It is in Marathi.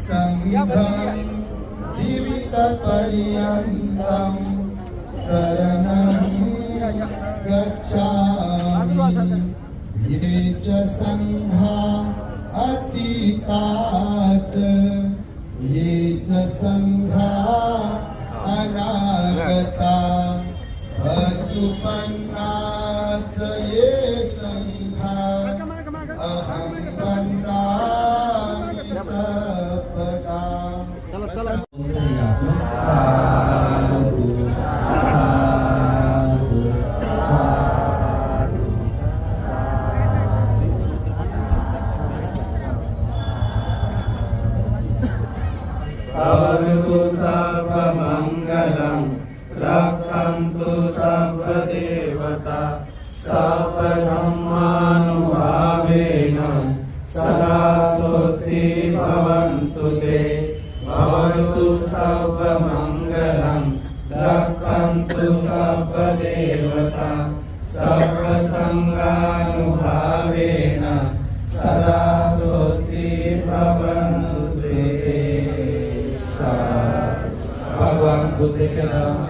संघं जीवितपर्यन्तं शरणं गच्छामि। ये च संघा अतीतात् ये च संघा अनागता अचुपन्नाच ये संघा अहं वन्दामि सर्वदा। भवतु सर्वमङ्गलं रक्षन्तु सर्वदेवता सर्वधर्मानुभावेन सदा स्वस्ति भवन्तु ते। भवतु सर्वमङ्गलं रक्षन्तु सर्वदेवता सर्वसङ्गानुभावेन सदा स्वस्ति भवन्तु ते। भगवान बुद्ध